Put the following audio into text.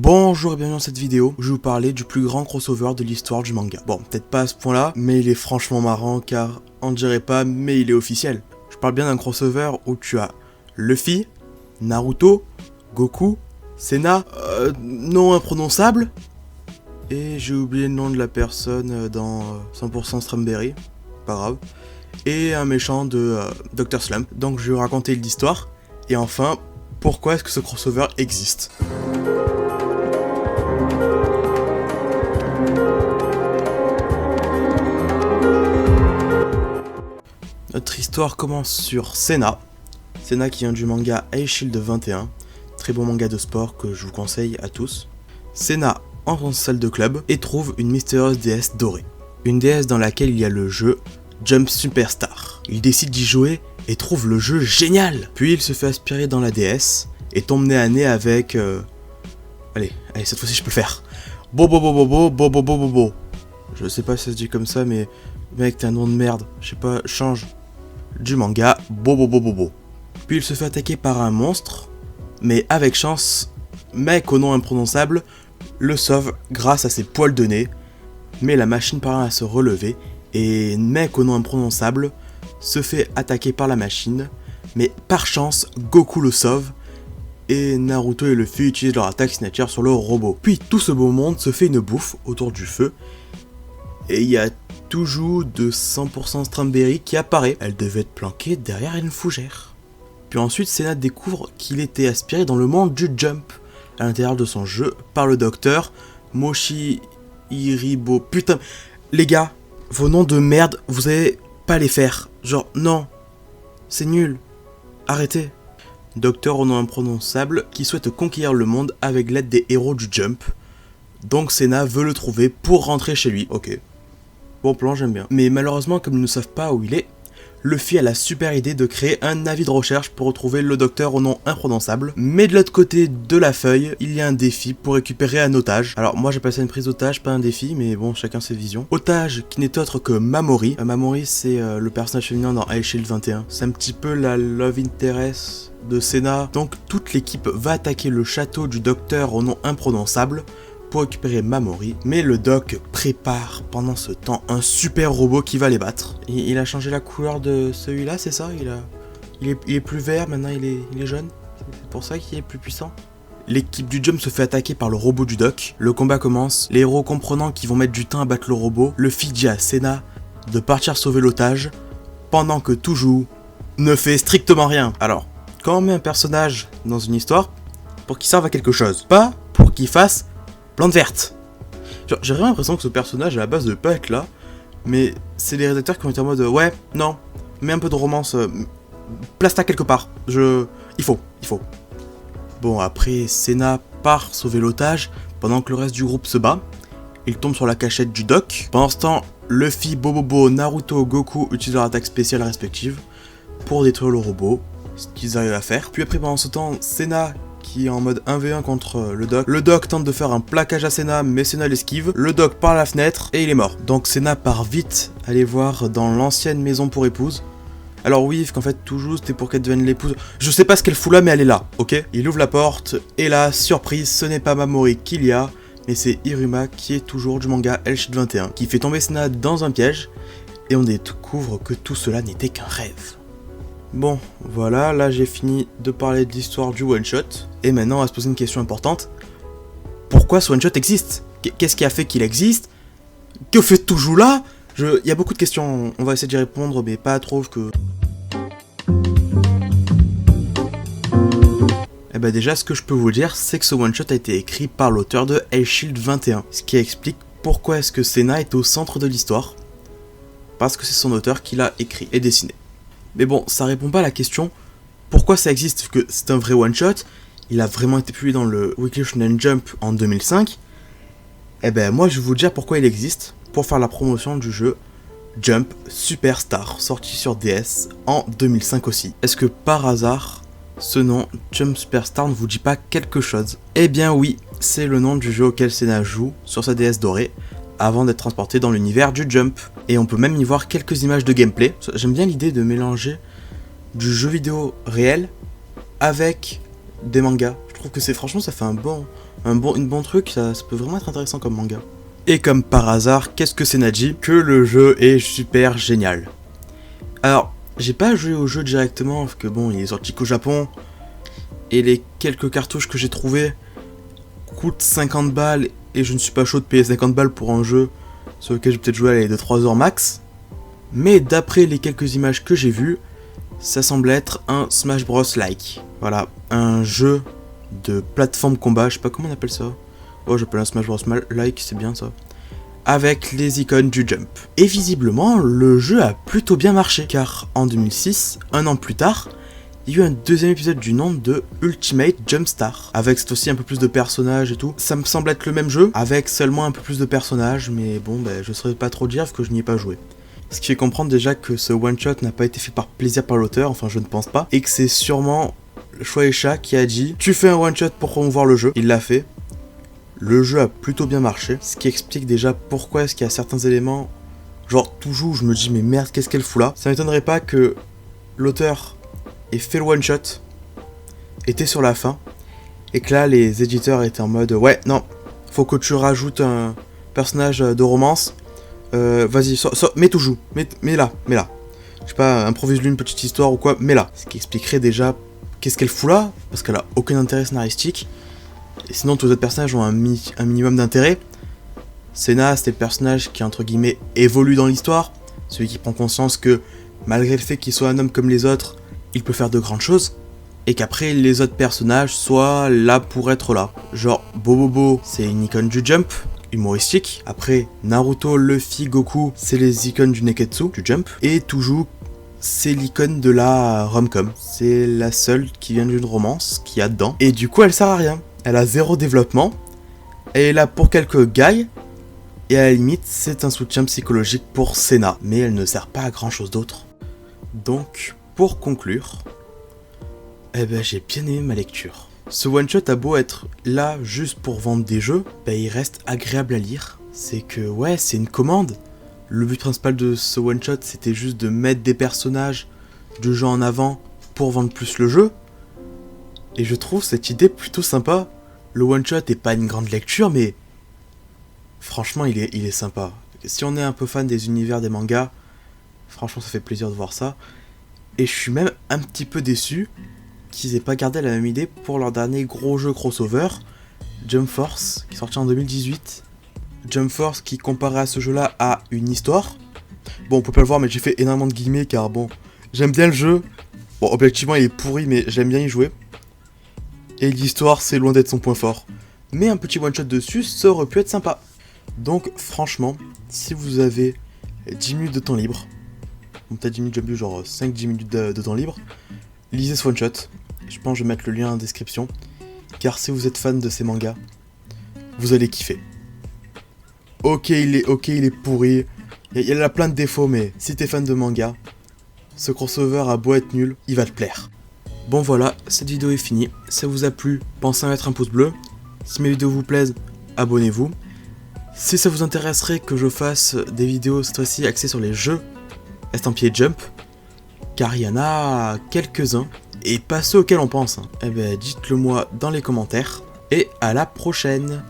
Bonjour et bienvenue dans cette vidéo où je vais vous parler du plus grand crossover de l'histoire du manga. Bon, peut-être pas à ce point là, mais il est franchement marrant car on dirait pas, mais il est officiel. Je parle bien d'un crossover où tu as Luffy, Naruto, Goku, Senna, nom imprononçable, et j'ai oublié le nom de la personne dans 100% Strawberry, pas grave, et un méchant de Dr. Slump. Donc je vais vous raconter l'histoire, et enfin, pourquoi est-ce que ce crossover existe. Notre histoire commence sur Senna. Senna qui vient du manga High Shield 21, très bon manga de sport que je vous conseille à tous. Senna entre dans sa salle de club et trouve une mystérieuse déesse dorée. Une déesse dans laquelle il y a le jeu Jump Superstar. Il décide d'y jouer et trouve le jeu génial. Puis il se fait aspirer dans la déesse et tombe nez à nez avec... Allez, cette fois-ci je peux le faire. Bobo. Je sais pas si ça se dit comme ça, mais mec, t'es un nom de merde. Je sais pas, change du manga Bobo. Puis il se fait attaquer par un monstre, mais avec chance, mec au nom imprononçable le sauve grâce à ses poils de nez, mais la machine parvient à se relever et mec au nom imprononçable se fait attaquer par la machine, mais par chance Goku le sauve et Naruto et Luffy utilisent leur attaque signature sur le robot. Puis tout ce beau monde se fait une bouffe autour du feu et il y a toujours de 100% Strawberry qui apparaît. Elle devait être planquée derrière une fougère. Puis ensuite, Senna découvre qu'il était aspiré dans le monde du Jump, à l'intérieur de son jeu, par le docteur Moshi Iribo. Putain, les gars, vos noms de merde, vous allez pas les faire. Genre, non, c'est nul. Arrêtez. Docteur au nom imprononçable qui souhaite conquérir le monde avec l'aide des héros du Jump. Donc Senna veut le trouver pour rentrer chez lui. Ok. Bon plan, j'aime bien. Mais malheureusement, comme ils ne savent pas où il est, Luffy a la super idée de créer un navire de recherche pour retrouver le docteur au nom imprononçable. Mais de l'autre côté de la feuille, il y a un défi pour récupérer un otage. Alors moi j'appelle ça une prise d'otage, pas un défi, mais bon, chacun ses visions. Otage qui n'est autre que Mamori. Mamori c'est le personnage féminin dans High Shield 21. C'est un petit peu la love interest de Senna. Donc toute l'équipe va attaquer le château du docteur au nom imprononçable pour récupérer Mamori, mais le doc prépare pendant ce temps un super robot qui va les battre. Et il a changé la couleur de celui-là, c'est ça? Il est plus vert, maintenant il est jaune. C'est pour ça qu'il est plus puissant. L'équipe du Jump se fait attaquer par le robot du doc. Le combat commence. Les héros comprenant qu'ils vont mettre du temps à battre le robot, Luffy dit à Senna de partir sauver l'otage, pendant que Toujou ne fait strictement rien. Alors, quand on met un personnage dans une histoire, pour qu'il serve à quelque chose, pas pour qu'il fasse plante verte. Genre, j'ai vraiment l'impression que ce personnage à la base de pas être là, mais c'est les rédacteurs qui ont été en mode ouais, non, mets un peu de romance, place-ta quelque part. Il faut. Bon, après, Senna part sauver l'otage pendant que le reste du groupe se bat. Il tombe sur la cachette du doc. Pendant ce temps, Luffy, Bobo, Naruto, Goku utilisent leur attaque spéciale respective pour détruire le robot, ce qu'ils arrivent à faire. Puis après, pendant ce temps, Senna qui est en mode 1v1 contre le doc. Le doc tente de faire un plaquage à Senna, mais Senna l'esquive. Le doc par la fenêtre et il est mort. Donc Senna part vite aller voir dans l'ancienne maison pour épouse. Alors oui, qu'en fait toujours c'était pour qu'elle devienne l'épouse. Je sais pas ce qu'elle fout là, mais elle est là, ok? Il ouvre la porte et là, surprise, ce n'est pas Mamori qu'il y a, mais c'est Iruma qui est toujours du manga High Shield 21, qui fait tomber Senna dans un piège et on découvre que tout cela n'était qu'un rêve. Bon, voilà, là j'ai fini de parler de l'histoire du one-shot, et maintenant on va se poser une question importante. Pourquoi ce one-shot existe? Qu'est-ce qui a fait qu'il existe? Que fait toujours là? Il y a beaucoup de questions, on va essayer d'y répondre, mais pas trop que... Eh ben déjà, ce que je peux vous dire, c'est que ce one-shot a été écrit par l'auteur de High Shield 21, ce qui explique pourquoi est-ce que Senna est au centre de l'histoire, parce que c'est son auteur qui l'a écrit et dessiné. Mais bon, ça répond pas à la question pourquoi ça existe, que c'est un vrai one-shot, il a vraiment été publié dans le Weekly Shonen Jump en 2005. Eh ben moi je vais vous dire pourquoi il existe, pour faire la promotion du jeu Jump Superstar, sorti sur DS en 2005 aussi. Est-ce que par hasard, ce nom Jump Superstar ne vous dit pas quelque chose? Eh bien oui, c'est le nom du jeu auquel Senna joue sur sa DS dorée, avant d'être transporté dans l'univers du Jump. Et on peut même y voir quelques images de gameplay. J'aime bien l'idée de mélanger du jeu vidéo réel avec des mangas. Je trouve que franchement ça fait un bon une bon truc, ça peut vraiment être intéressant comme manga. Et comme par hasard, qu'est-ce que c'est Naji? Que le jeu est super génial. Alors, j'ai pas joué au jeu directement, parce que bon, il est sorti qu'au Japon, et les quelques cartouches que j'ai trouvées coûtent 50 balles, et je ne suis pas chaud de payer 50 balles pour un jeu sur lequel je vais peut-être jouer à de 3 heures max. Mais d'après les quelques images que j'ai vues, ça semble être un Smash Bros like. Voilà, un jeu de plateforme combat, je sais pas comment on appelle ça. Oh, j'appelle un Smash Bros like, c'est bien ça. Avec les icônes du jump. Et visiblement, le jeu a plutôt bien marché, car en 2006, un an plus tard, il y a eu un deuxième épisode du nom de Ultimate Jumpstar, avec cette fois-ci un peu plus de personnages et tout. Ça me semble être le même jeu, avec seulement un peu plus de personnages, mais bon, je saurais pas trop dire parce que je n'y ai pas joué. Ce qui fait comprendre déjà que ce one-shot n'a pas été fait par plaisir par l'auteur, enfin je ne pense pas, et que c'est sûrement Shueisha qui a dit « Tu fais un one-shot pour promouvoir le jeu », il l'a fait. Le jeu a plutôt bien marché, ce qui explique déjà pourquoi est-ce qu'il y a certains éléments, genre toujours je me dis « Mais merde, qu'est-ce qu'elle fout là ?» Ça m'étonnerait pas que l'auteur ait fait le one-shot, était sur la fin, et que là les éditeurs étaient en mode « Ouais, non, faut que tu rajoutes un personnage de romance. » Vas-y, mets tout joue, mets là. Je sais pas, improvise-lui une petite histoire ou quoi, mets là. Ce qui expliquerait déjà qu'est-ce qu'elle fout là, parce qu'elle a aucun intérêt scénaristique. Et sinon, tous les autres personnages ont un minimum d'intérêt. Senna, c'était le personnage qui, entre guillemets, évolue dans l'histoire. Celui qui prend conscience que, malgré le fait qu'il soit un homme comme les autres, il peut faire de grandes choses. Et qu'après, les autres personnages soient là pour être là. Genre, Bobobo, c'est une icône du jump, humoristique. Après, Naruto, Luffy, Goku, c'est les icônes du Neketsu, du jump. Et toujours, c'est l'icône de la rom-com. C'est la seule qui vient d'une romance qu'il y a dedans. Et du coup, elle sert à rien. Elle a zéro développement. Elle est là pour quelques gags. Et à la limite, c'est un soutien psychologique pour Senna. Mais elle ne sert pas à grand chose d'autre. Donc, pour conclure, j'ai bien aimé ma lecture. Ce one-shot a beau être là juste pour vendre des jeux, il reste agréable à lire. C'est que, ouais, c'est une commande. Le but principal de ce one-shot, c'était juste de mettre des personnages du jeu en avant pour vendre plus le jeu. Et je trouve cette idée plutôt sympa. Le one-shot est pas une grande lecture, mais franchement, il est sympa. Si on est un peu fan des univers des mangas, franchement, ça fait plaisir de voir ça. Et je suis même un petit peu déçu qu'ils aient pas gardé la même idée pour leur dernier gros jeu crossover, Jump Force, qui est sorti en 2018. Jump Force qui, comparé à ce jeu-là, a une histoire. Bon, on peut pas le voir, mais j'ai fait énormément de guillemets, car bon, j'aime bien le jeu. Bon, objectivement, il est pourri, mais j'aime bien y jouer. Et l'histoire, c'est loin d'être son point fort. Mais un petit one-shot dessus, ça aurait pu être sympa. Donc, franchement, si vous avez 10 minutes de temps libre, bon, peut-être 10 minutes, j'ai vu genre 5-10 minutes de temps libre, lisez ce one-shot. Je pense que je vais mettre le lien en description. Car si vous êtes fan de ces mangas, vous allez kiffer. Ok, il est pourri. Il a plein de défauts, mais si t'es fan de manga, ce crossover a beau être nul, il va te plaire. Bon voilà, cette vidéo est finie. Si ça vous a plu, pensez à mettre un pouce bleu. Si mes vidéos vous plaisent, abonnez-vous. Si ça vous intéresserait que je fasse des vidéos cette fois-ci axées sur les jeux estampillés Jump, car il y en a quelques-uns, et pas ceux auxquels on pense, dites-le moi dans les commentaires, et à la prochaine.